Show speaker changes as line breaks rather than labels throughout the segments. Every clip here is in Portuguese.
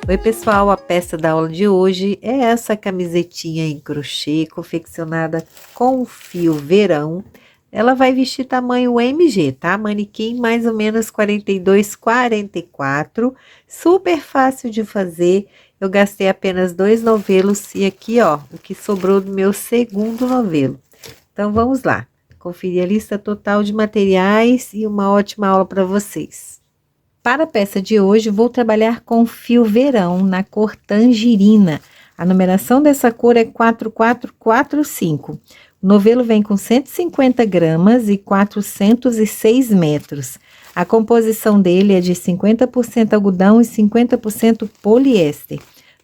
Oi, pessoal, a peça da aula de hoje é essa camisetinha em crochê confeccionada com fio verão. Ela vai vestir tamanho MG, tá? Manequim mais ou menos 42, 44. Super fácil de fazer. Eu gastei apenas 2 novelos e aqui, ó, o que sobrou do meu segundo novelo. Então vamos lá. Conferir a lista total de materiais e uma ótima aula para vocês. Para a peça de hoje, vou trabalhar com fio verão na cor tangerina. A numeração dessa cor é 4445. O novelo vem com 150 gramas e 406 metros. A composição dele é de 50% algodão e 50% poliéster.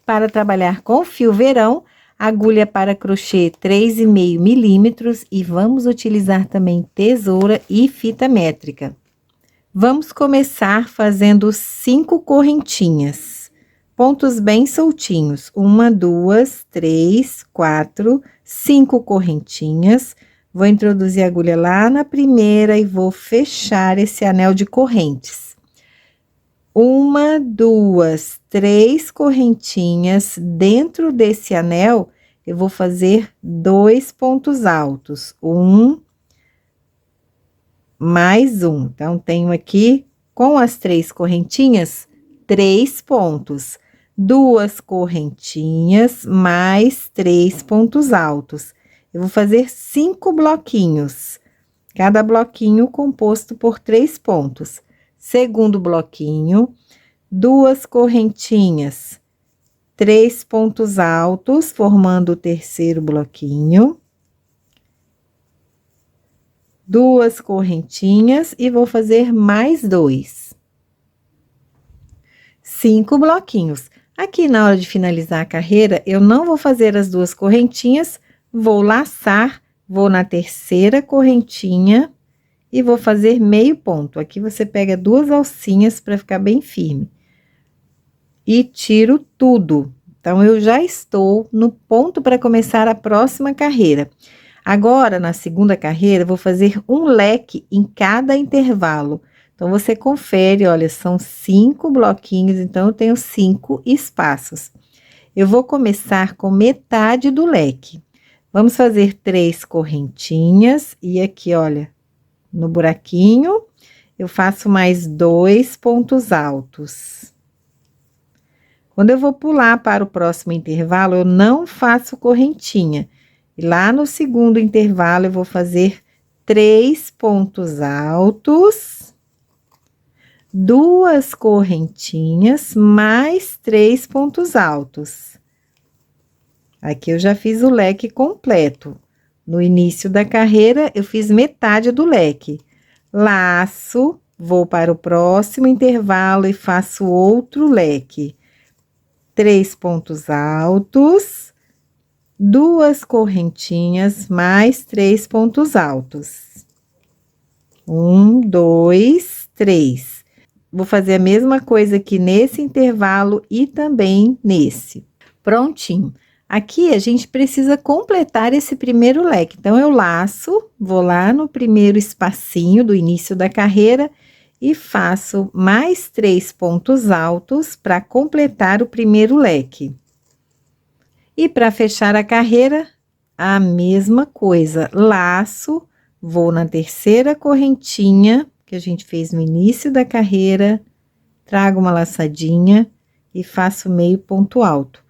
Para trabalhar com fio verão, agulha para crochê 3,5 milímetros e vamos utilizar também tesoura e fita métrica. Vamos começar fazendo 5 correntinhas, pontos bem soltinhos, 1, 2, 3, 4, 5 correntinhas. Vou introduzir a agulha lá na primeira e vou fechar esse anel de correntes. 1, 2, 3 correntinhas, dentro desse anel, eu vou fazer 2 pontos altos, mais um. Então, tenho aqui, com as 3 correntinhas, 3 pontos. 2 correntinhas, mais 3 pontos altos. Eu vou fazer 5 bloquinhos. Cada bloquinho composto por 3 pontos. Segundo bloquinho, 2 correntinhas, 3 pontos altos, formando o terceiro bloquinho. 2 correntinhas e vou fazer mais 2. 5 bloquinhos. Aqui, na hora de finalizar a carreira, eu não vou fazer as 2 correntinhas, vou laçar, vou na terceira correntinha e vou fazer meio ponto. Aqui você pega 2 alcinhas para ficar bem firme. E tiro tudo. Então, eu já estou no ponto para começar a próxima carreira. Agora, na segunda carreira, vou fazer um leque em cada intervalo. Então, você confere, olha, são 5 bloquinhos, então eu tenho 5 espaços. Eu vou começar com metade do leque. Vamos fazer 3 correntinhas e aqui, olha, no buraquinho, eu faço mais 2 pontos altos. Quando eu vou pular para o próximo intervalo, eu não faço correntinha. E lá no segundo intervalo, eu vou fazer 3 pontos altos, 2 correntinhas, mais 3 pontos altos. Aqui eu já fiz o leque completo. No início da carreira, eu fiz metade do leque. Laço, vou para o próximo intervalo e faço outro leque. 3 pontos altos, 2 correntinhas, mais 3 pontos altos. 1, 2, 3. Vou fazer a mesma coisa aqui nesse intervalo e também nesse. Prontinho. Aqui a gente precisa completar esse primeiro leque. Então, eu laço, vou lá no primeiro espacinho do início da carreira e faço mais 3 pontos altos para completar o primeiro leque. E para fechar a carreira, a mesma coisa, laço, vou na terceira correntinha que a gente fez no início da carreira, trago uma laçadinha e faço meio ponto alto.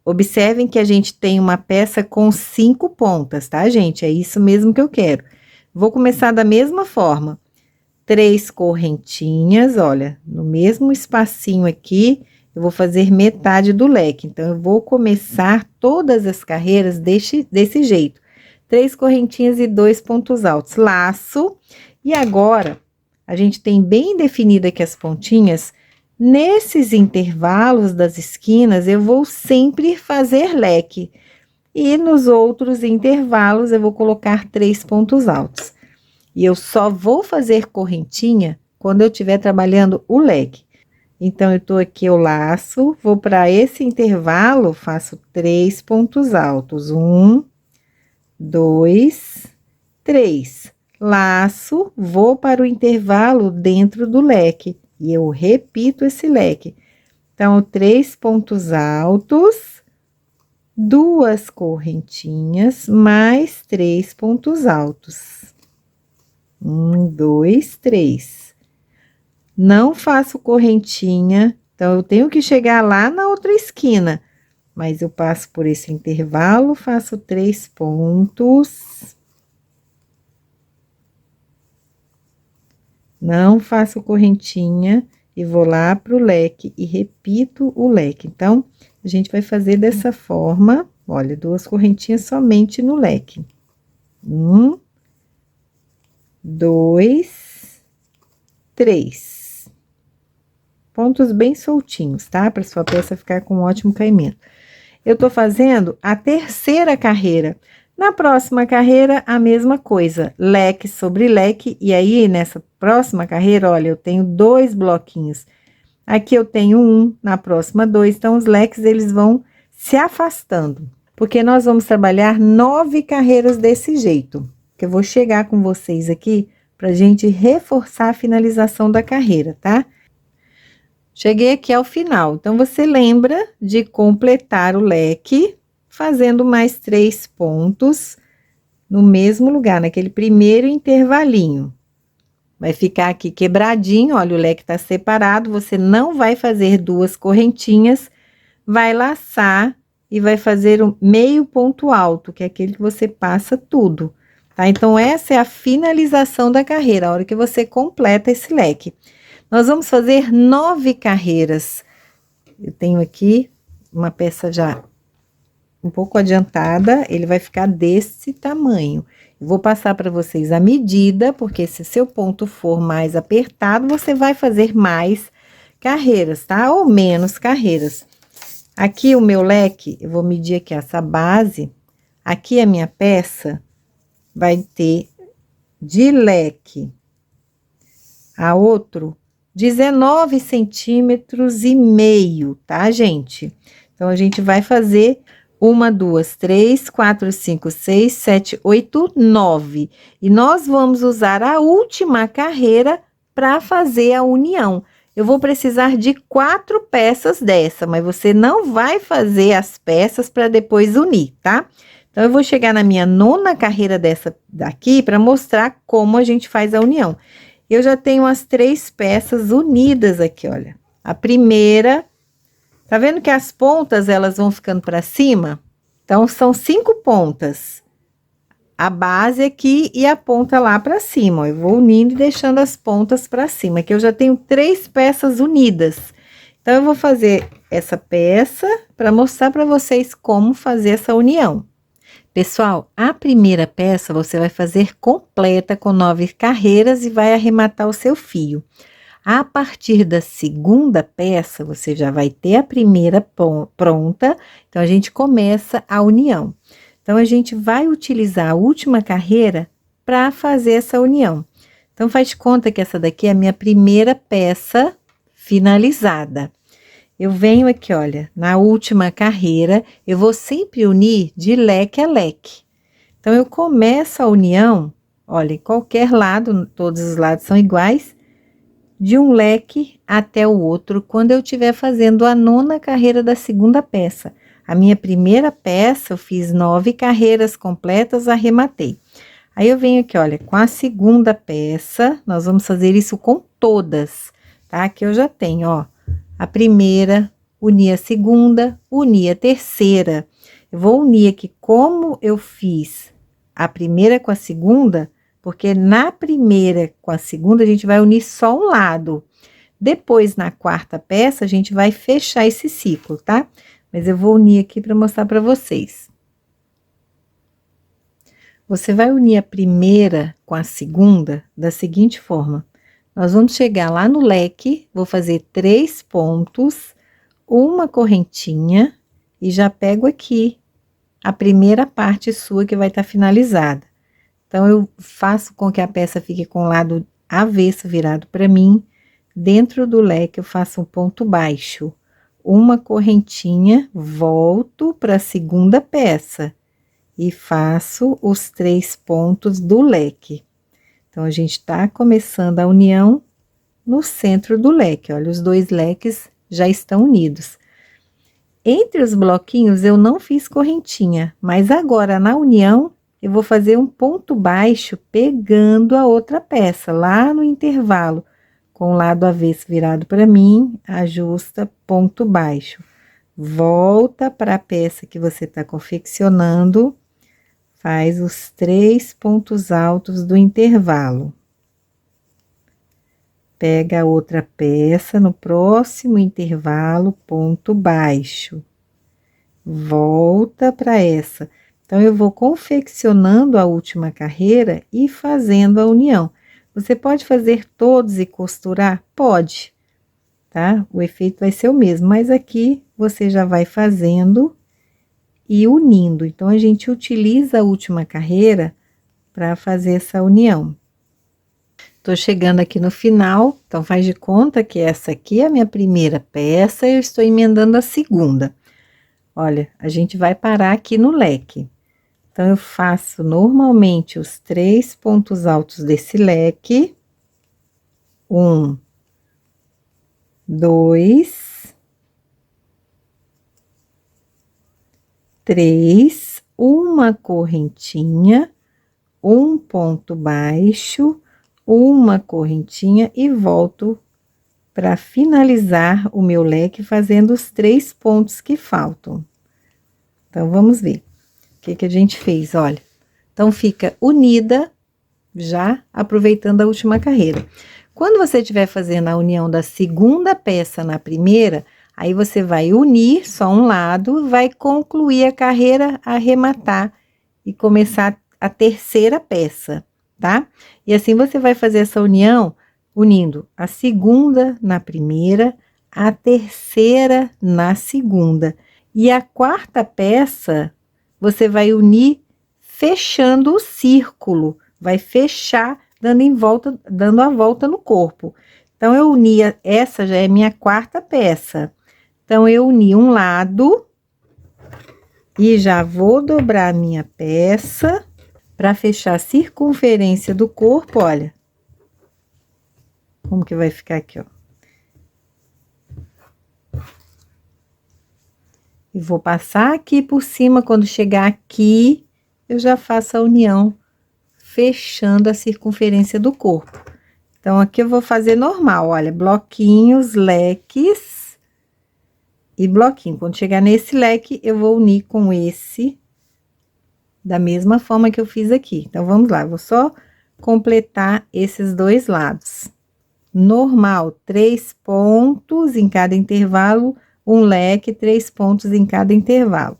Observem que a gente tem uma peça com 5 pontas, tá, gente? É isso mesmo que eu quero. Vou começar da mesma forma. 3 correntinhas, olha, no mesmo espacinho aqui, eu vou fazer metade do leque. Então, eu vou começar todas as carreiras desse jeito. 3 correntinhas e 2 pontos altos. Laço. E agora, a gente tem bem definida aqui as pontinhas. Nesses intervalos das esquinas, eu vou sempre fazer leque. E nos outros intervalos, eu vou colocar 3 pontos altos. E eu só vou fazer correntinha quando eu estiver trabalhando o leque. Então, eu tô aqui, eu laço, vou para esse intervalo, faço 3 pontos altos. 1, 2, 3. Laço, vou para o intervalo dentro do leque. E eu repito esse leque. Então, 3 pontos altos, 2 correntinhas, mais 3 pontos altos. 1, 2, 3. Não faço correntinha, então eu tenho que chegar lá na outra esquina, mas eu passo por esse intervalo, faço 3 pontos. Não faço correntinha e vou lá pro leque e repito o leque. Então, a gente vai fazer dessa forma, olha, 2 correntinhas somente no leque. 1, 2, 3. Pontos bem soltinhos, tá? Para sua peça ficar com um ótimo caimento. Eu tô fazendo a terceira carreira. Na próxima carreira, a mesma coisa, leque sobre leque, e aí, nessa próxima carreira, olha, eu tenho 2 bloquinhos. Aqui eu tenho 1, na próxima 2, então os leques, eles vão se afastando, porque nós vamos trabalhar 9 carreiras desse jeito, que eu vou chegar com vocês aqui, pra gente reforçar a finalização da carreira, tá? Cheguei aqui ao final, então você lembra de completar o leque, fazendo mais 3 pontos no mesmo lugar, naquele primeiro intervalinho. Vai ficar aqui quebradinho, olha, o leque tá separado, você não vai fazer 2 correntinhas, vai laçar e vai fazer um meio ponto alto, que é aquele que você passa tudo, tá? Então, essa é a finalização da carreira, a hora que você completa esse leque. Nós vamos fazer 9 carreiras. Eu tenho aqui uma peça já um pouco adiantada, ele vai ficar desse tamanho. Eu vou passar para vocês a medida, porque se seu ponto for mais apertado, você vai fazer mais carreiras, tá? Ou menos carreiras. Aqui o meu leque, eu vou medir aqui essa base. Aqui a minha peça vai ter de leque a outro 19 centímetros e meio, tá, gente? Então, a gente vai fazer 1, 2, 3, 4, 5, 6, 7, 8, 9. E nós vamos usar a última carreira para fazer a união. Eu vou precisar de 4 peças dessa, mas você não vai fazer as peças para depois unir, tá? Então, eu vou chegar na minha 9ª carreira dessa daqui para mostrar como a gente faz a união. Eu já tenho as 3 peças unidas aqui, olha. A primeira, tá vendo que as pontas, elas vão ficando para cima? Então, são 5 pontas. A base aqui e a ponta lá para cima, ó. Eu vou unindo e deixando as pontas para cima, que eu já tenho 3 peças unidas. Então, eu vou fazer essa peça para mostrar para vocês como fazer essa união. Pessoal, a primeira peça você vai fazer completa com 9 carreiras e vai arrematar o seu fio. A partir da segunda peça, você já vai ter a primeira pronta, então a gente começa a união. Então, a gente vai utilizar a última carreira para fazer essa união. Então, faz de conta que essa daqui é a minha primeira peça finalizada. Eu venho aqui, olha, na última carreira, eu vou sempre unir de leque a leque. Então, eu começo a união, olha, em qualquer lado, todos os lados são iguais, de um leque até o outro, quando eu estiver fazendo a 9ª carreira da segunda peça. A minha primeira peça, eu fiz 9 carreiras completas, arrematei. Aí, eu venho aqui, olha, com a segunda peça, nós vamos fazer isso com todas, tá? Aqui eu já tenho, ó. A primeira, unir a segunda, unir a terceira. Eu vou unir aqui como eu fiz a primeira com a segunda, porque na primeira com a segunda a gente vai unir só um lado. Depois, na 4ª peça, a gente vai fechar esse ciclo, tá? Mas eu vou unir aqui para mostrar para vocês. Você vai unir a primeira com a segunda da seguinte forma. Nós vamos chegar lá no leque, vou fazer 3 pontos, uma correntinha e já pego aqui a primeira parte sua que vai estar finalizada. Então, eu faço com que a peça fique com o lado avesso virado para mim. Dentro do leque, eu faço um ponto baixo, uma correntinha, volto para a segunda peça e faço os 3 pontos do leque. Então, a gente tá começando a união no centro do leque, olha, os 2 leques já estão unidos. Entre os bloquinhos eu não fiz correntinha, mas agora na união eu vou fazer um ponto baixo pegando a outra peça lá no intervalo, com o lado avesso virado para mim, ajusta, ponto baixo. Volta para a peça que você está confeccionando, faz os 3 pontos altos do intervalo. Pega a outra peça no próximo intervalo, ponto baixo. Volta para essa. Então, eu vou confeccionando a última carreira e fazendo a união. Você pode fazer todos e costurar? Pode, tá? O efeito vai ser o mesmo, mas aqui você já vai fazendo e unindo. Então, a gente utiliza a última carreira para fazer essa união. Tô chegando aqui no final, então faz de conta que essa aqui é a minha primeira peça, eu estou emendando a segunda. Olha, a gente vai parar aqui no leque. Então, eu faço normalmente os 3 pontos altos desse leque. 1, 2, 3, uma correntinha, um ponto baixo, uma correntinha e volto para finalizar o meu leque fazendo os 3 pontos que faltam. Então, vamos ver o que que a gente fez, olha. Então, fica unida, já aproveitando a última carreira. Quando você estiver fazendo a união da segunda peça na primeira, aí você vai unir só um lado, vai concluir a carreira, arrematar e começar a terceira peça, tá? E assim você vai fazer essa união, unindo a segunda na primeira, a terceira na segunda. E a quarta peça, você vai unir fechando o círculo, vai fechar dando a volta no corpo. Então, eu uni, essa já é minha quarta peça. Então, eu uni um lado e já vou dobrar a minha peça para fechar a circunferência do corpo, olha. Como que vai ficar aqui, ó. E vou passar aqui por cima, quando chegar aqui, eu já faço a união, fechando a circunferência do corpo. Então, aqui eu vou fazer normal, olha, bloquinhos, leques e bloquinho. Quando chegar nesse leque, eu vou unir com esse, da mesma forma que eu fiz aqui. Então, vamos lá, eu vou só completar esses dois lados. Normal, 3 pontos em cada intervalo, um leque, 3 pontos em cada intervalo.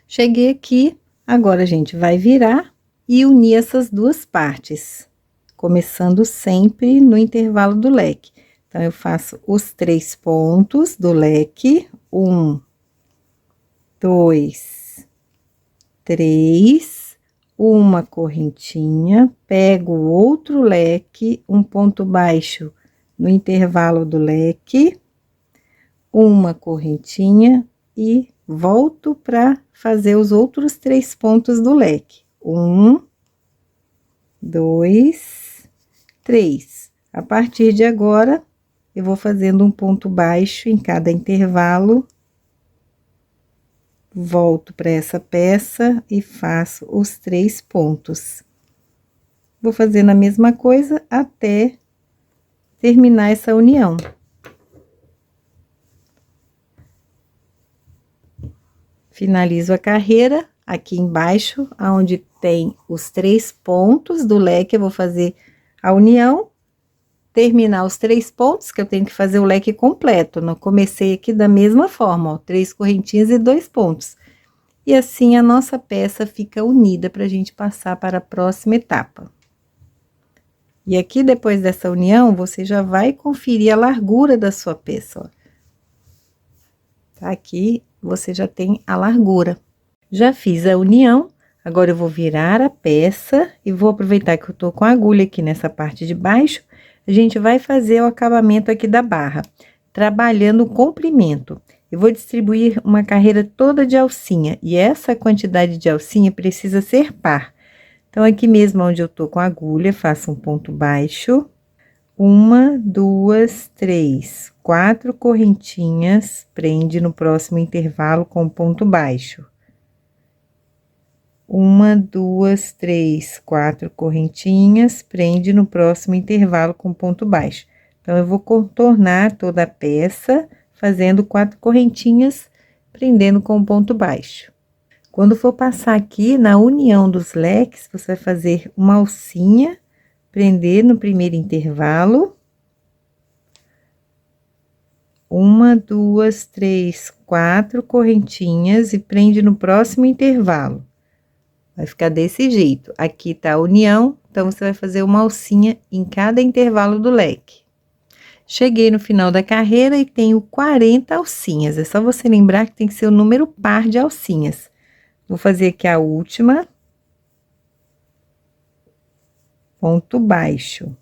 Cheguei aqui, agora a gente vai virar e unir essas duas partes, começando sempre no intervalo do leque. Então, eu faço os 3 pontos do leque, 1, 2, 3, uma correntinha, pego o outro leque, um ponto baixo no intervalo do leque, uma correntinha e volto para fazer os outros 3 pontos do leque. 1, 2, 3. A partir de agora, eu vou fazendo um ponto baixo em cada intervalo. Volto para essa peça e faço os 3 pontos. Vou fazendo a mesma coisa até terminar essa união. Finalizo a carreira aqui embaixo, aonde tem os 3 pontos do leque, eu vou fazer a união, terminar os 3 pontos, que eu tenho que fazer o leque completo. Não comecei aqui da mesma forma, ó, 3 correntinhas e 2 pontos. E assim a nossa peça fica unida para a gente passar para a próxima etapa. E aqui, depois dessa união, você já vai conferir a largura da sua peça, ó. Tá? Aqui, você já tem a largura. Já fiz a união, agora eu vou virar a peça e vou aproveitar que eu tô com a agulha aqui nessa parte de baixo, a gente vai fazer o acabamento aqui da barra, trabalhando o comprimento. Eu vou distribuir uma carreira toda de alcinha, e essa quantidade de alcinha precisa ser par. Então, aqui mesmo onde eu tô com a agulha, faço um ponto baixo, 1, 2, 3, 4 correntinhas, prende no próximo intervalo com ponto baixo. 1, 2, 3, 4 correntinhas, prende no próximo intervalo com ponto baixo. Então, eu vou contornar toda a peça, fazendo 4 correntinhas, prendendo com ponto baixo. Quando for passar aqui na união dos leques, você vai fazer uma alcinha, prender no primeiro intervalo. 1, 2, 3, 4 correntinhas e prende no próximo intervalo. Vai ficar desse jeito. Aqui tá a união, então você vai fazer uma alcinha em cada intervalo do leque. Cheguei no final da carreira e tenho 40 alcinhas. É só você lembrar que tem que ser o número par de alcinhas. Vou fazer aqui a última. Ponto baixo.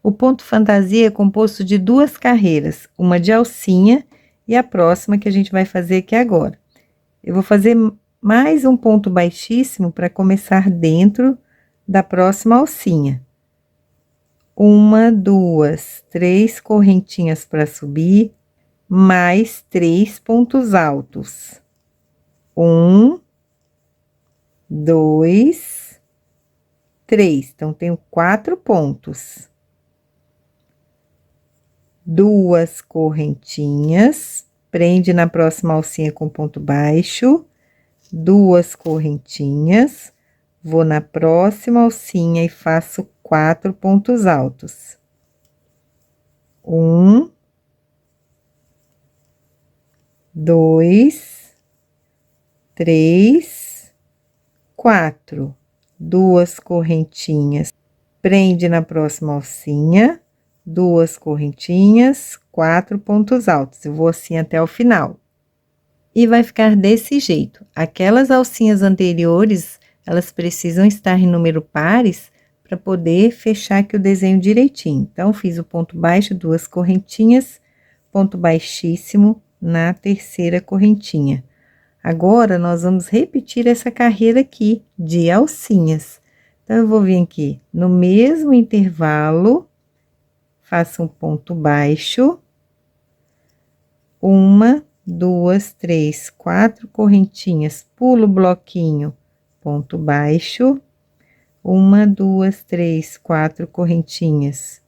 O ponto fantasia é composto de 2 carreiras, uma de alcinha e a próxima que a gente vai fazer aqui agora. Eu vou fazer mais um ponto baixíssimo para começar dentro da próxima alcinha. 1, 2, 3 correntinhas para subir, mais 3 pontos altos. 1, 2, 3. Então, tenho 4 pontos. 2 correntinhas, prende na próxima alcinha com ponto baixo, 2 correntinhas, vou na próxima alcinha e faço 4 pontos altos. 1, 2, 3, 4. 2 correntinhas, prende na próxima alcinha, 2 correntinhas, 4 pontos altos. Eu vou assim até o final. E vai ficar desse jeito. Aquelas alcinhas anteriores, elas precisam estar em número pares para poder fechar aqui o desenho direitinho. Então, fiz o ponto baixo, 2 correntinhas, ponto baixíssimo na terceira correntinha. Agora, nós vamos repetir essa carreira aqui de alcinhas. Então, eu vou vir aqui no mesmo intervalo, faço um ponto baixo, 1, 2, 3, 4 correntinhas, pulo o bloquinho, ponto baixo, 1, 2, 3, 4 correntinhas,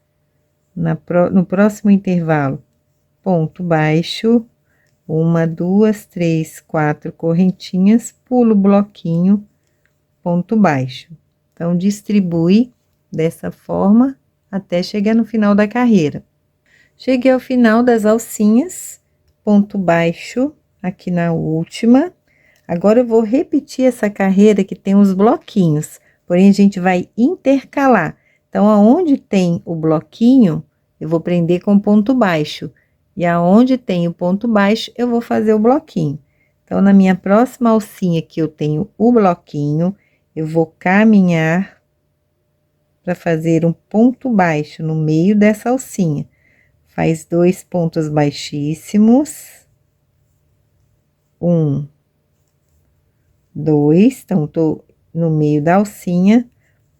no próximo intervalo, ponto baixo, 1, 2, 3, 4 correntinhas, pulo o bloquinho, ponto baixo. Então, distribui dessa forma até chegar no final da carreira. Cheguei ao final das alcinhas, ponto baixo aqui na última. Agora, eu vou repetir essa carreira que tem os bloquinhos, porém, a gente vai intercalar. Então, aonde tem o bloquinho, eu vou prender com ponto baixo. E aonde tem o ponto baixo, eu vou fazer o bloquinho. Então, na minha próxima alcinha que eu tenho o bloquinho, eu vou caminhar para fazer um ponto baixo no meio dessa alcinha. Faz 2 pontos baixíssimos. 1, 2, então, tô no meio da alcinha,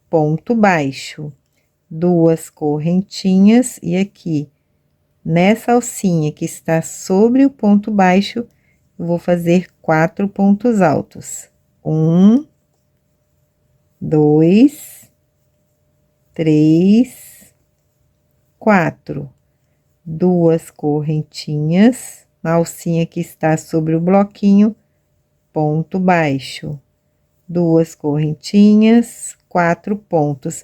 ponto baixo. 2 correntinhas e aqui, nessa alcinha que está sobre o ponto baixo, eu vou fazer 4 pontos altos. 1, 2, 3, 4. 2 correntinhas, na alcinha que está sobre o bloquinho, ponto baixo. 2 correntinhas, 4 pontos.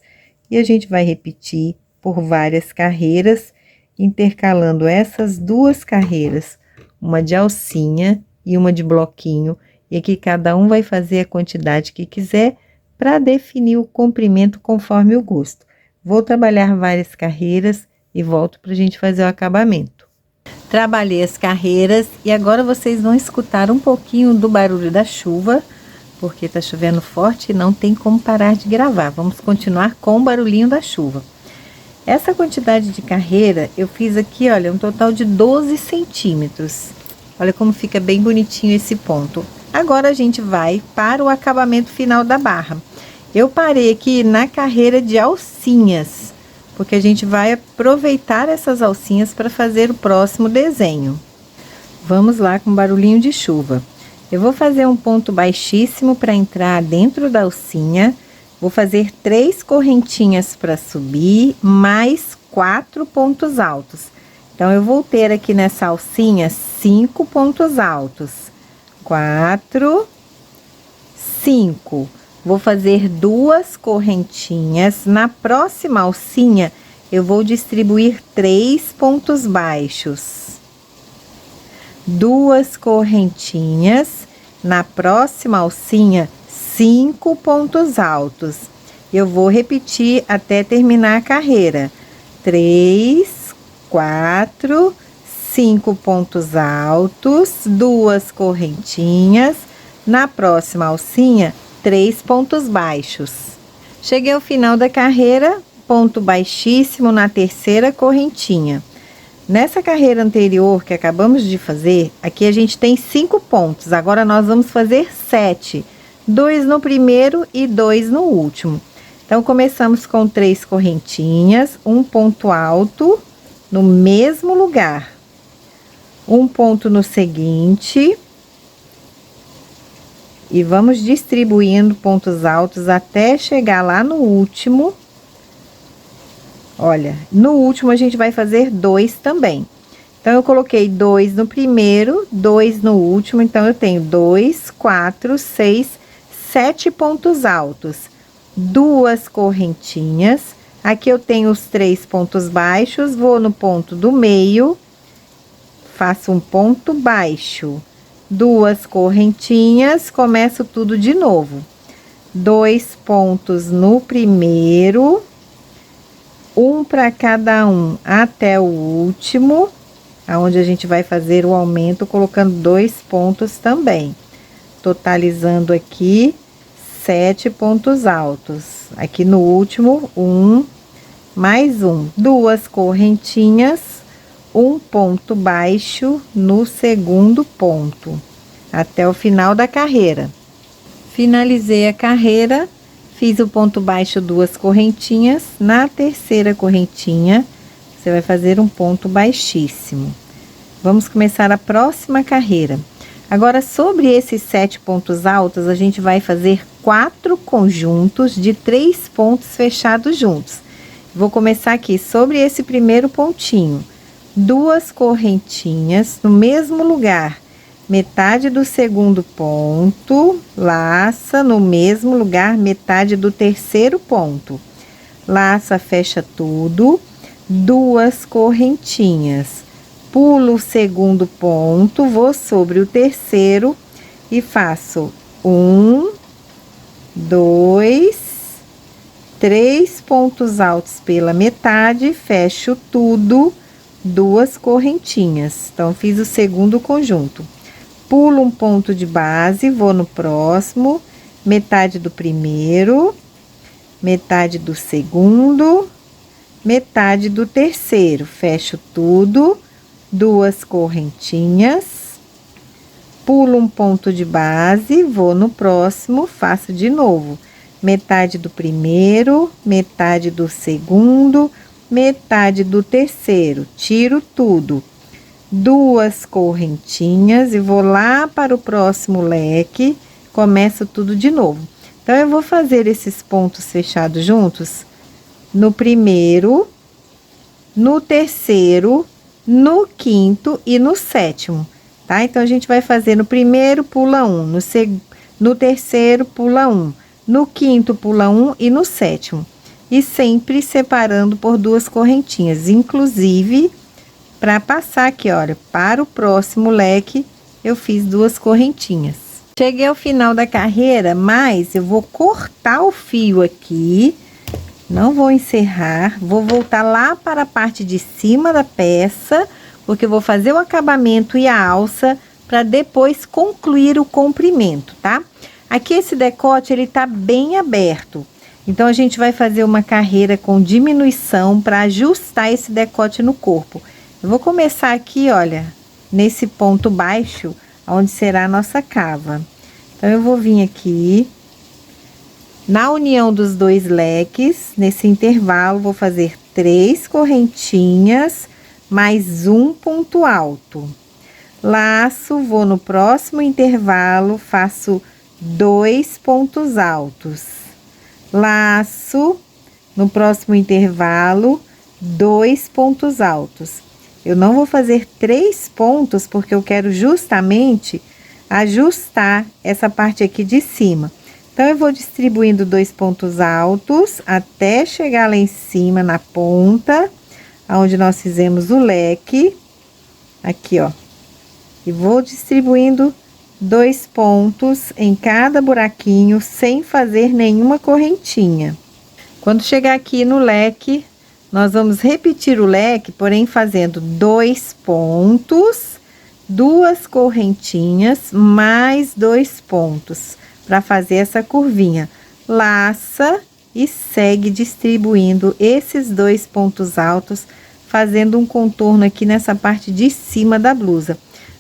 E a gente vai repetir por várias carreiras, intercalando essas 2 carreiras, uma de alcinha e uma de bloquinho, e aqui cada um vai fazer a quantidade que quiser para definir o comprimento conforme o gosto. Vou trabalhar várias carreiras e volto para a gente fazer o acabamento. Trabalhei as carreiras e agora vocês vão escutar um pouquinho do barulho da chuva, porque tá chovendo forte e não tem como parar de gravar. Vamos continuar com o barulhinho da chuva. Essa quantidade de carreira eu fiz aqui, olha, um total de 12 centímetros. Olha como fica bem bonitinho esse ponto. Agora a gente vai para o acabamento final da barra. Eu parei aqui na carreira de alcinhas, porque a gente vai aproveitar essas alcinhas para fazer o próximo desenho. Vamos lá com barulhinho de chuva. Eu vou fazer um ponto baixíssimo para entrar dentro da alcinha. Vou fazer 3 correntinhas para subir, mais 4 pontos altos. Então, eu vou ter aqui nessa alcinha 5 pontos altos. 4, 5. Vou fazer 2 correntinhas. Na próxima alcinha, eu vou distribuir 3 pontos baixos. 2 correntinhas. Na próxima alcinha, 5 pontos altos. Eu vou repetir até terminar a carreira. 3, 4, 5 pontos altos, 2 correntinhas. Na próxima alcinha, 3 pontos baixos. Cheguei ao final da carreira, ponto baixíssimo na terceira correntinha. Nessa carreira anterior que acabamos de fazer, aqui a gente tem 5 pontos. Agora nós vamos fazer 7. 2 no primeiro e 2 no último. Então, começamos com 3 correntinhas, um ponto alto no mesmo lugar. Um ponto no seguinte. E vamos distribuindo pontos altos até chegar lá no último. Olha, no último a gente vai fazer 2 também. Então, eu coloquei 2 no primeiro, 2 no último. Então, eu tenho 2, 4, 6, 7 pontos altos. 2 correntinhas. Aqui eu tenho os 3 pontos baixos. Vou no ponto do meio. Faço um ponto baixo. 2 correntinhas. Começo tudo de novo. 2 pontos no primeiro. Um para cada um até o último, aonde a gente vai fazer o aumento colocando 2 pontos também, totalizando aqui 7 pontos altos. Aqui no último, 1 mais 1, 2 correntinhas, um ponto baixo no segundo ponto, até o final da carreira. Finalizei a carreira. Fiz o ponto baixo, 2 correntinhas. Na terceira correntinha, você vai fazer um ponto baixíssimo. Vamos começar a próxima carreira. Agora, sobre esses 7 pontos altos, a gente vai fazer 4 conjuntos de 3 pontos fechados juntos. Vou começar aqui sobre esse primeiro pontinho. 2 correntinhas no mesmo lugar. Metade do segundo ponto, laça no mesmo lugar, metade do terceiro ponto. Laça, fecha tudo, 2 correntinhas. Pulo o segundo ponto, vou sobre o terceiro e faço 1, 2, 3 pontos altos pela metade, fecho tudo, 2 correntinhas. Então, fiz o segundo conjunto. Pulo um ponto de base, vou no próximo, metade do primeiro, metade do segundo, metade do terceiro, fecho tudo, 2 correntinhas, pulo um ponto de base, vou no próximo, faço de novo, metade do primeiro, metade do segundo, metade do terceiro, tiro tudo. 2 correntinhas e vou lá para o próximo leque, começo tudo de novo. Então, eu vou fazer esses pontos fechados juntos no primeiro, no terceiro, no quinto e no sétimo, tá? Então, a gente vai fazer no primeiro, pula 1, no terceiro, pula 1, no quinto, pula 1 e no sétimo. E sempre separando por 2 correntinhas, inclusive... Para passar aqui, olha, para o próximo leque, eu fiz 2 correntinhas. Cheguei ao final da carreira, mas eu vou cortar o fio aqui, não vou encerrar, vou voltar lá para a parte de cima da peça, porque eu vou fazer o acabamento e a alça para depois concluir o comprimento, tá? Aqui esse decote, ele tá bem aberto, então a gente vai fazer uma carreira com diminuição para ajustar esse decote no corpo. Eu vou começar aqui, olha, nesse ponto baixo, onde será a nossa cava. Então, eu vou vir aqui, na união dos 2 leques, nesse intervalo, vou fazer 3 correntinhas, mais um ponto alto. Laço, vou no próximo intervalo, faço 2 pontos altos. Laço, no próximo intervalo, 2 pontos altos. Eu não vou fazer 3 pontos, porque eu quero justamente ajustar essa parte aqui de cima. Então, eu vou distribuindo 2 pontos altos até chegar lá em cima, na ponta, onde nós fizemos o leque. Aqui, ó. E vou distribuindo 2 pontos em cada buraquinho, sem fazer nenhuma correntinha. Quando chegar aqui no leque, nós vamos repetir o leque, porém fazendo 2 pontos, 2 correntinhas, mais 2 pontos, para fazer essa curvinha. Laça e segue distribuindo esses 2 pontos altos, fazendo um contorno aqui nessa parte de cima da blusa.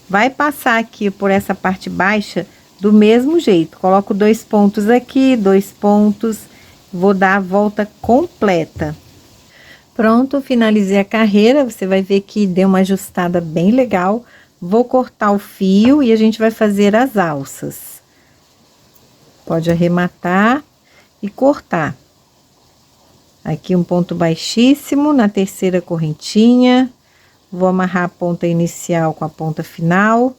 Vai passar aqui por essa parte baixa do mesmo jeito. Coloco 2 pontos aqui, 2 pontos, vou dar a volta completa. Pronto, finalizei a carreira, você vai ver que deu uma ajustada bem legal. Vou cortar o fio e a gente vai fazer as alças. Pode arrematar e cortar. Aqui um ponto baixíssimo na terceira correntinha. Vou amarrar a ponta inicial com a ponta final.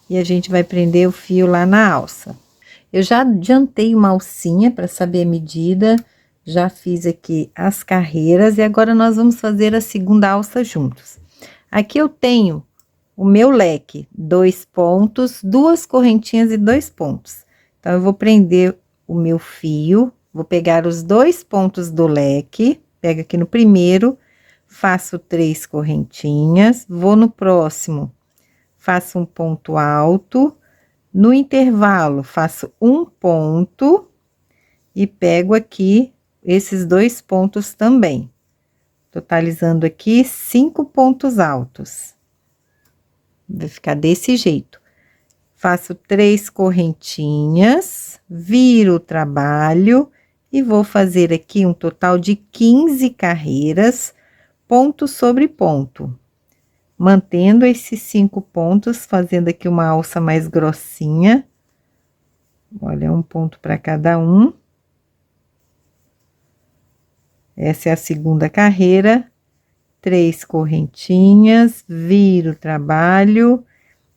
E a gente vai prender o fio lá na alça. Eu já adiantei uma alcinha para saber a medida. Já fiz aqui as carreiras e agora nós vamos fazer a segunda alça juntos. Aqui eu tenho o meu leque, 2 pontos, 2 correntinhas e 2 pontos. Então, eu vou prender o meu fio, vou pegar os 2 pontos do leque, pego aqui no primeiro, faço 3 correntinhas, vou no próximo, faço um ponto alto, no intervalo, faço um ponto e pego aqui esses 2 pontos também, totalizando aqui 5 pontos altos. Vai ficar desse jeito. Faço 3 correntinhas, viro o trabalho e vou fazer aqui um total de 15 carreiras, ponto sobre ponto. Mantendo esses 5 pontos, fazendo aqui uma alça mais grossinha. Olha, um ponto para cada um. Essa é a segunda carreira, 3 correntinhas, viro o trabalho,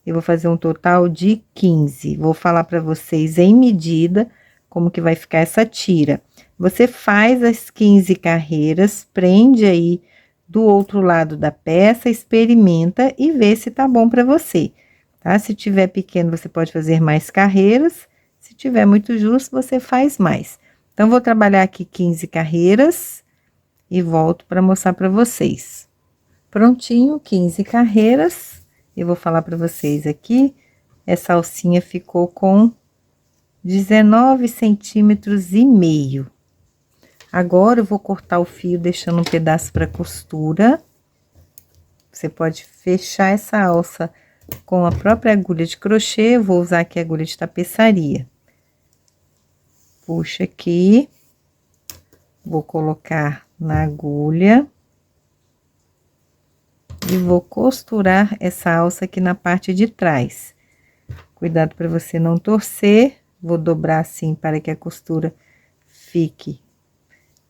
eu vou fazer um total de 15. Vou falar para vocês em medida como que vai ficar essa tira. Você faz as 15 carreiras, prende aí do outro lado da peça, experimenta e vê se tá bom para você, tá? Se tiver pequeno, você pode fazer mais carreiras, se tiver muito justo, você faz mais. Então, vou trabalhar aqui 15 carreiras e volto para mostrar para vocês. Prontinho, 15 carreiras. Eu vou falar para vocês aqui, essa alcinha ficou com 19 centímetros e meio. Agora, eu vou cortar o fio, deixando um pedaço para costura. Você pode fechar essa alça com a própria agulha de crochê, eu vou usar aqui a agulha de tapeçaria. Puxa aqui, vou colocar na agulha e vou costurar essa alça aqui na parte de trás. Cuidado para você não torcer, vou dobrar assim para que a costura fique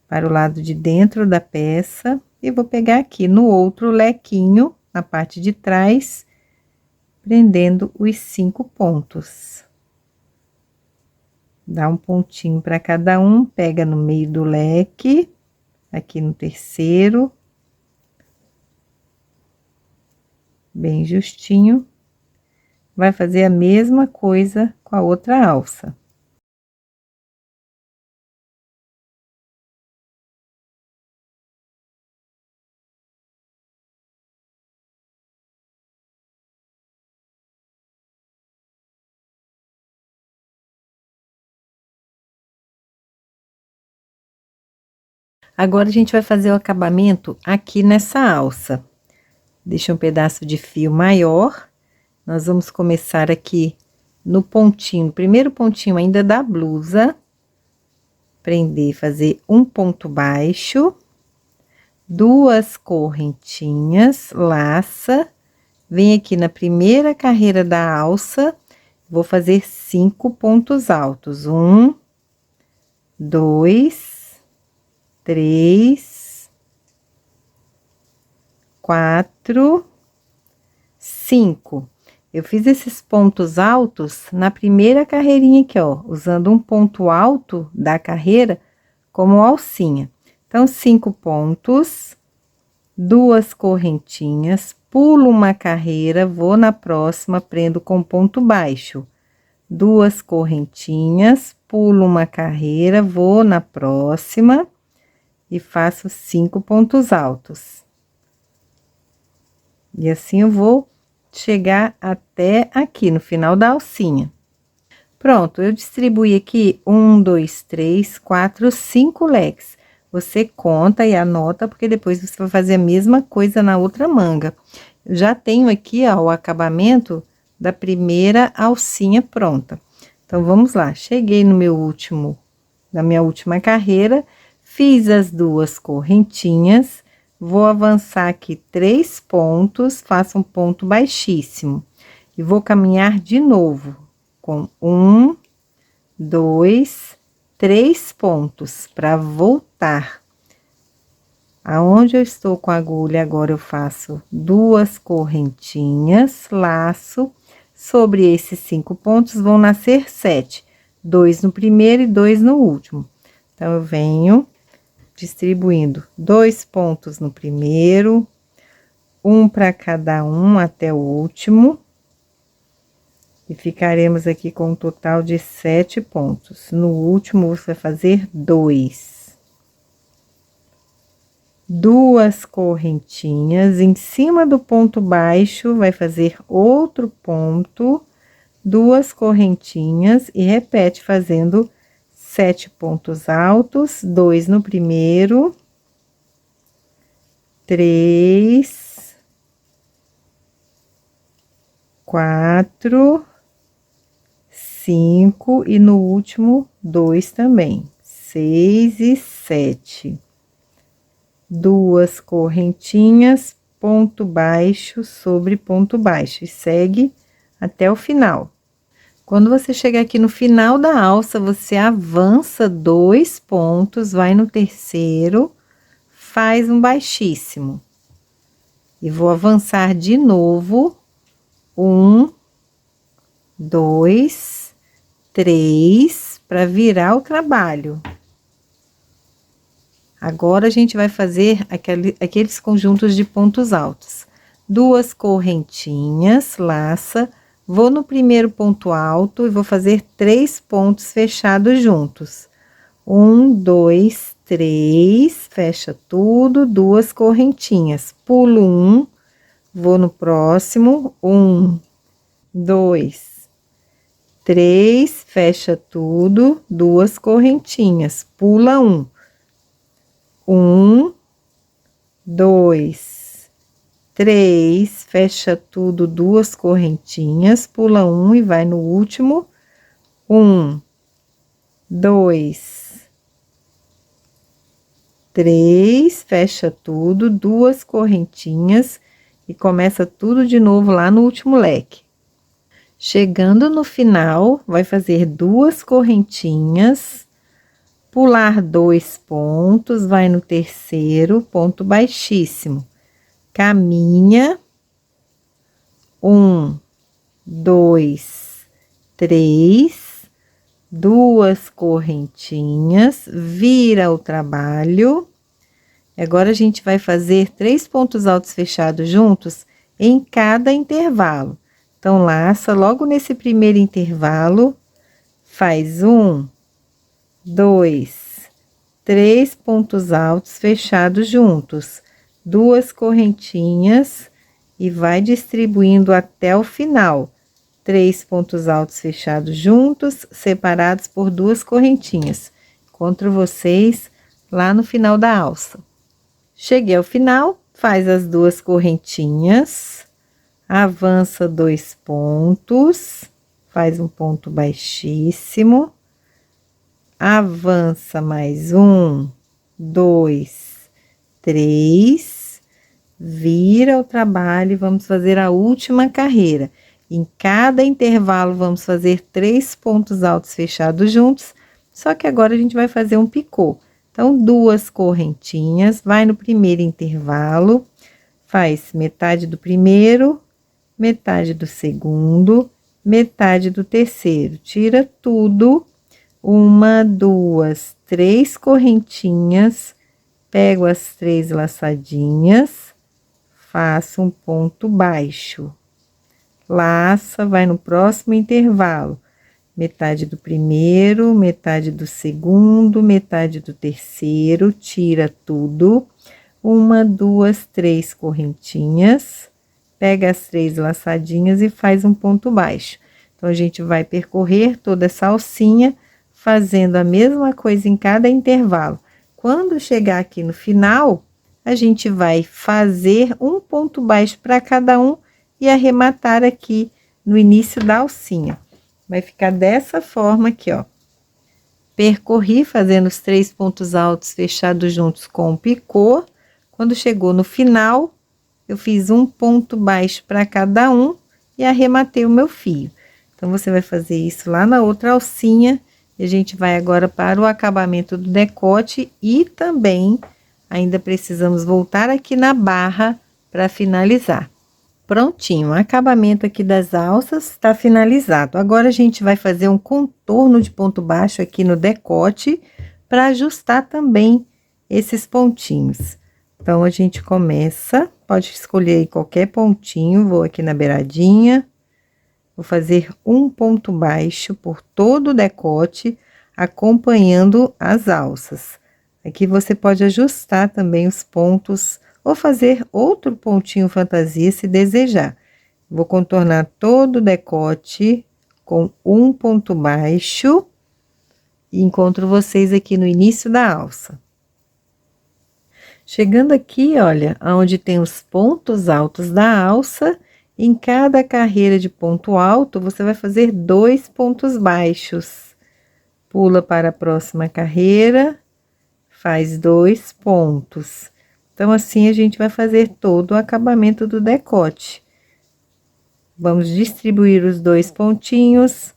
para o lado de dentro da peça e vou pegar aqui no outro lequinho, na parte de trás, prendendo os 5 pontos. Dá um pontinho para cada um, pega no meio do leque, aqui no terceiro, bem justinho. Vai fazer a mesma coisa com a outra alça. Agora, a gente vai fazer o acabamento aqui nessa alça. Deixa um pedaço de fio maior. Nós vamos começar aqui no pontinho, primeiro pontinho ainda da blusa. Prender, fazer um ponto baixo. 2 correntinhas, laça, vem aqui na primeira carreira da alça, vou fazer 5 pontos altos. 1, 2, 3, 4, 5. Eu fiz esses pontos altos na primeira carreirinha aqui, ó, usando um ponto alto da carreira como alcinha. Então, 5 pontos, 2 correntinhas, pulo uma carreira, vou na próxima, prendo com ponto baixo. 2 correntinhas, pulo uma carreira, vou na próxima e faço 5 pontos altos. E assim eu vou chegar até aqui no final da alcinha. Pronto, eu distribuí aqui 1, 2, 3, 4, 5 leques. Você conta e anota, porque depois você vai fazer a mesma coisa na outra manga. Eu já tenho aqui, ó, o acabamento da primeira alcinha pronta. Então, vamos lá. Cheguei no na minha última carreira, fiz as 2 correntinhas, vou avançar aqui 3 pontos, faço um ponto baixíssimo. E vou caminhar de novo, com 1, 2, 3 pontos, para voltar. Aonde eu estou com a agulha, agora eu faço 2 correntinhas, laço, sobre esses 5 pontos vão nascer 7, 2 no primeiro e 2 no último. Então, eu venho distribuindo 2 pontos no primeiro, um para cada um até o último, e ficaremos aqui com um total de 7 pontos. No último, você vai fazer 2. 2 correntinhas, em cima do ponto baixo, vai fazer outro ponto, 2 correntinhas, e repete fazendo 7 pontos altos, 2 no primeiro, 3, 4, 5 e no último 2 também, 6 e 7. 2 correntinhas, ponto baixo sobre ponto baixo e segue até o final. Quando você chegar aqui no final da alça, você avança 2 pontos, vai no terceiro, faz um baixíssimo. E vou avançar de novo, 1, 2, 3, para virar o trabalho. Agora, a gente vai fazer aqueles conjuntos de pontos altos. 2 correntinhas, laça, vou no primeiro ponto alto e vou fazer 3 pontos fechados juntos. 1, 2, 3, fecha tudo, 2 correntinhas, pulo 1, vou no próximo, 1, 2, 3, fecha tudo, 2 correntinhas, pula 1. 1, 2, 3, fecha tudo, 2 correntinhas, pula 1 e vai no último. 1, 2, 3, fecha tudo, 2 correntinhas e começa tudo de novo lá no último leque. Chegando no final, vai fazer 2 correntinhas, pular 2 pontos, vai no terceiro, ponto baixíssimo, caminha, 1, 2, 3, 2 correntinhas, vira o trabalho. Agora, a gente vai fazer 3 pontos altos fechados juntos em cada intervalo. Então, laça logo nesse primeiro intervalo, faz 1, 2, 3 pontos altos fechados juntos, 2 correntinhas e vai distribuindo até o final. 3 pontos altos fechados juntos, separados por 2 correntinhas. Encontro vocês lá no final da alça. Cheguei ao final, faz as 2 correntinhas, avança 2 pontos, faz um ponto baixíssimo, avança mais 1, 2, 3, vira o trabalho e vamos fazer a última carreira. Em cada intervalo, vamos fazer 3 pontos altos fechados juntos, só que agora a gente vai fazer um picô. Então, 2 correntinhas, vai no primeiro intervalo, faz metade do primeiro, metade do segundo, metade do terceiro, tira tudo, 1, 2, 3 correntinhas, pego as 3 laçadinhas, faço um ponto baixo, laça, vai no próximo intervalo, metade do primeiro, metade do segundo, metade do terceiro, tira tudo, 1, 2, 3 correntinhas, pega as 3 laçadinhas e faz um ponto baixo. Então, a gente vai percorrer toda essa alcinha, fazendo a mesma coisa em cada intervalo. Quando chegar aqui no final, a gente vai fazer um ponto baixo para cada um e arrematar aqui no início da alcinha. Vai ficar dessa forma aqui, ó. Percorri fazendo os 3 pontos altos fechados juntos com o picô. Quando chegou no final, eu fiz um ponto baixo para cada um e arrematei o meu fio. Então, você vai fazer isso lá na outra alcinha. E a gente vai agora para o acabamento do decote e também ainda precisamos voltar aqui na barra para finalizar. Prontinho, o acabamento aqui das alças está finalizado. Agora, a gente vai fazer um contorno de ponto baixo aqui no decote para ajustar também esses pontinhos. Então, a gente começa, pode escolher aí qualquer pontinho, vou aqui na beiradinha, vou fazer um ponto baixo por todo o decote, acompanhando as alças. Aqui você pode ajustar também os pontos, ou fazer outro pontinho fantasia se desejar. Vou contornar todo o decote com um ponto baixo e encontro vocês aqui no início da alça. Chegando aqui, olha, onde tem os pontos altos da alça, em cada carreira de ponto alto, você vai fazer 2 pontos baixos. Pula para a próxima carreira, faz 2 pontos. Então, assim, a gente vai fazer todo o acabamento do decote. Vamos distribuir os 2 pontinhos,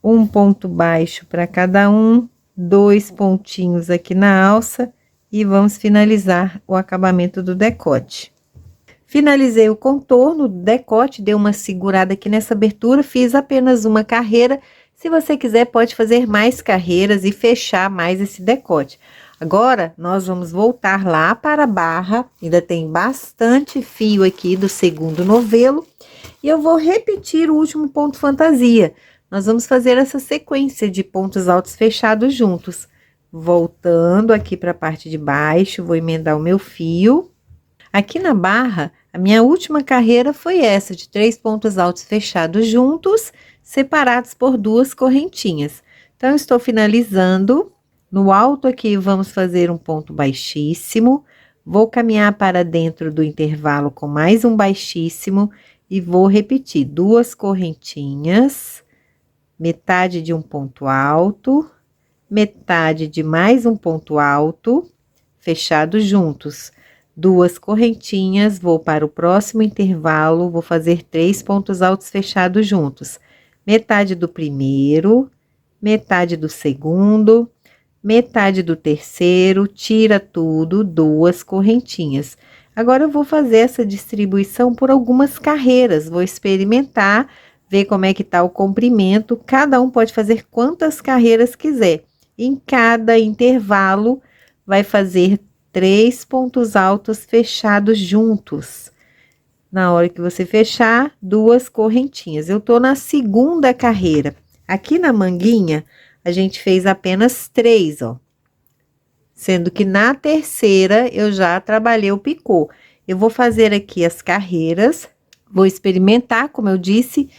um ponto baixo para cada um, 2 pontinhos aqui na alça e vamos finalizar o acabamento do decote. Finalizei o contorno do decote, dei uma segurada aqui nessa abertura, fiz apenas uma carreira. Se você quiser, pode fazer mais carreiras e fechar mais esse decote. Agora, nós vamos voltar lá para a barra, ainda tem bastante fio aqui do segundo novelo, e eu vou repetir o último ponto fantasia. Nós vamos fazer essa sequência de pontos altos fechados juntos. Voltando aqui para a parte de baixo, vou emendar o meu fio. Aqui na barra, a minha última carreira foi essa, de 3 pontos altos fechados juntos, separados por 2 correntinhas. Então, eu estou finalizando. No alto aqui, vamos fazer um ponto baixíssimo. Vou caminhar para dentro do intervalo com mais um baixíssimo e vou repetir 2 correntinhas, metade de um ponto alto, metade de mais um ponto alto, fechados juntos. 2 correntinhas, vou para o próximo intervalo, vou fazer 3 pontos altos fechados juntos. Metade do primeiro, metade do segundo, metade do terceiro, tira tudo, 2 correntinhas. Agora, eu vou fazer essa distribuição por algumas carreiras, vou experimentar, ver como é que tá o comprimento, cada um pode fazer quantas carreiras quiser. Em cada intervalo, vai fazer 3 pontos altos fechados juntos. Na hora que você fechar, 2 correntinhas. Eu tô na segunda carreira. Aqui na manguinha, a gente fez apenas 3, ó. Sendo que na terceira, eu já trabalhei o picô. Eu vou fazer aqui as carreiras, vou experimentar, como eu disse,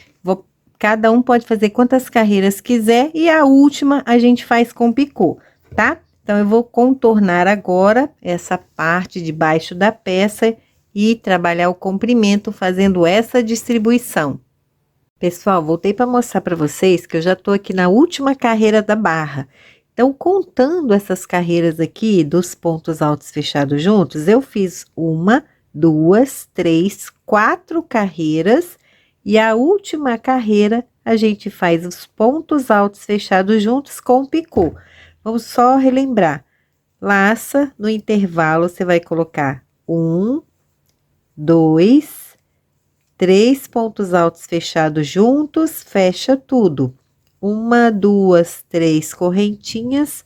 cada um pode fazer quantas carreiras quiser, e a última a gente faz com picô, tá? Então, eu vou contornar agora essa parte de baixo da peça e trabalhar o comprimento fazendo essa distribuição. Pessoal, voltei para mostrar para vocês que eu já tô aqui na última carreira da barra. Então, contando essas carreiras aqui dos pontos altos fechados juntos, eu fiz 1, 2, 3, 4 carreiras e a última carreira a gente faz os pontos altos fechados juntos com o picô. Vamos só relembrar. Laça, no intervalo você vai colocar 1, 2, 3 pontos altos fechados juntos, fecha tudo. 1, 2, 3 correntinhas,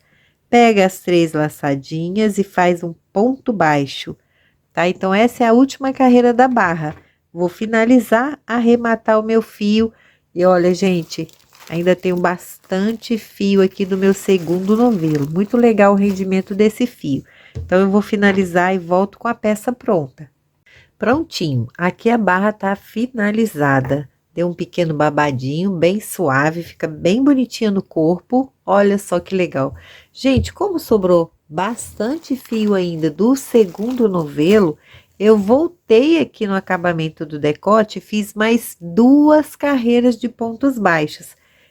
pega as 3 laçadinhas e faz um ponto baixo, tá? Então, essa é a última carreira da barra. Vou finalizar, arrematar o meu fio. E olha, gente, ainda tenho bastante fio aqui no meu segundo novelo. Muito legal o rendimento desse fio. Então, eu vou finalizar e volto com a peça pronta. Prontinho, aqui a barra tá finalizada. Deu um pequeno babadinho, bem suave, fica bem bonitinha no corpo. Olha só que legal. Gente, como sobrou bastante fio ainda do segundo novelo, eu voltei aqui no acabamento do decote e fiz mais 2 carreiras de pontos baixos.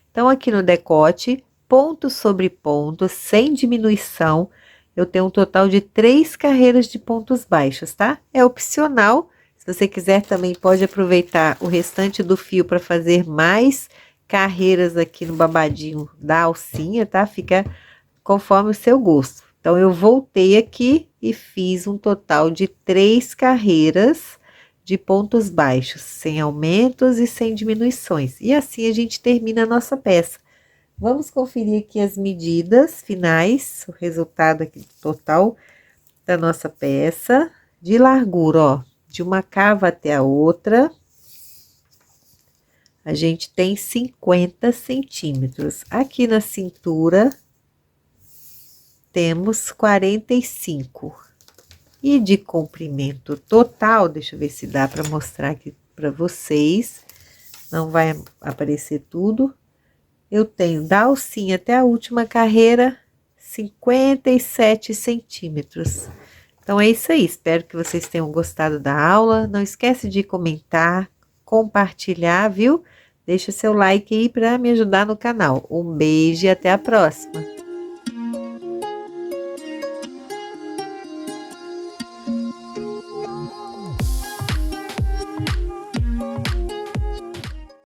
Então, aqui no decote, ponto sobre ponto, sem diminuição, eu tenho um total de 3 carreiras de pontos baixos, tá? É opcional. Se você quiser, também pode aproveitar o restante do fio para fazer mais carreiras aqui no babadinho da alcinha, tá? Fica conforme o seu gosto. Então, eu voltei aqui e fiz um total de 3 carreiras de pontos baixos, sem aumentos e sem diminuições. E assim a gente termina a nossa peça. Vamos conferir aqui as medidas finais, o resultado aqui total da nossa peça. De largura, ó, de uma cava até a outra, a gente tem 50 centímetros. Aqui na cintura, temos 45. E de comprimento total, deixa eu ver se dá para mostrar aqui para vocês. Não vai aparecer tudo. Eu tenho da alcinha até a última carreira, 57 centímetros. Então, é isso aí. Espero que vocês tenham gostado da aula. Não esquece de comentar, compartilhar, viu? Deixa seu like aí para me ajudar no canal. Um beijo e até a próxima.